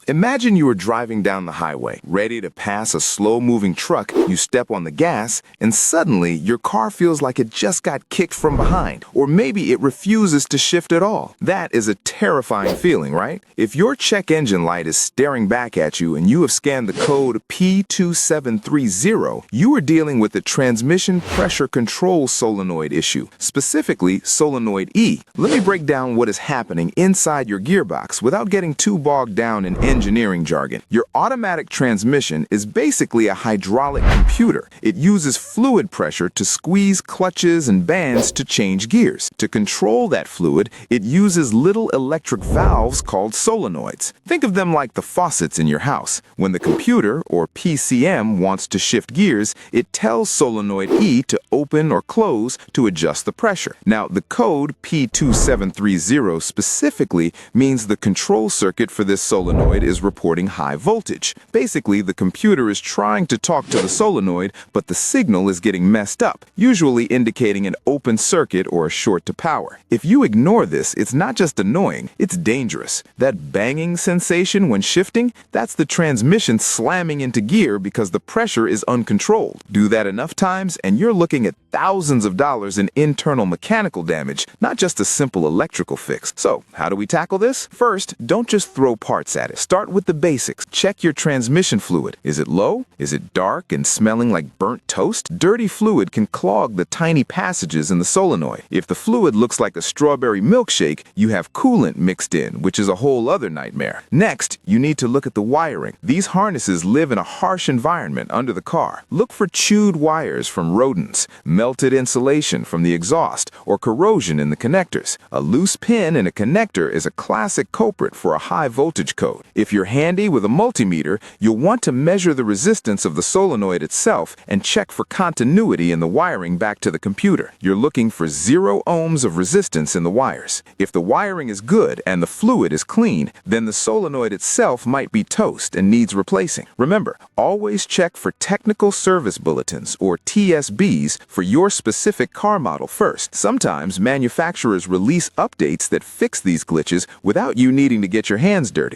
Imagine you are driving down the highway, ready to pass a slow-moving truck. You step on the gas, and suddenly your car feels like it just got kicked from behind, or maybe it refuses to shift at all. That is a terrifying feeling, right? If your check engine light is staring back at you and you have scanned the code P2730, you are dealing with the transmission pressure control solenoid issue, specifically solenoid E. Let me break down what is happening inside your gearbox without getting too bogged down in engineering jargon. Your automatic transmission is basically a hydraulic computer. It uses fluid pressure to squeeze clutches and bands to change gears. To control that fluid, it uses little electric valves called solenoids. Think of them like the faucets in your house. When the computer, or PCM, wants to shift gears, it tells solenoid E to open or close to adjust the pressure. Now, the code P2730 specifically means the control circuit for this solenoid is reporting high voltage. Basically, the computer is trying to talk to the solenoid, but the signal is getting messed up, usually indicating an open circuit or a short to power. If you ignore this, it's not just annoying, it's dangerous. That banging sensation when shifting, that's the transmission slamming into gear because the pressure is uncontrolled. Do that enough times, and you're looking at thousands of dollars in internal mechanical damage, not just a simple electrical fix. So, how do we tackle this? First, don't just throw parts at it. Start with the basics. Check your transmission fluid. Is it low? Is it dark and smelling like burnt toast? Dirty fluid can clog the tiny passages in the solenoid. If the fluid looks like a strawberry milkshake, you have coolant mixed in, which is a whole other nightmare. Next, you need to look at the wiring. These harnesses live in a harsh environment under the car. Look for chewed wires from rodents, melted insulation from the exhaust, or corrosion in the connectors. A loose pin in a connector is a classic culprit for a high voltage code. If you're handy with a multimeter, you'll want to measure the resistance of the solenoid itself and check for continuity in the wiring back to the computer. You're looking for 0 ohms of resistance in the wires. If the wiring is good and the fluid is clean, then the solenoid itself might be toast and needs replacing. Remember, always check for technical service bulletins, or TSBs, for your specific car model first. Sometimes manufacturers release updates that fix these glitches without you needing to get your hands dirty.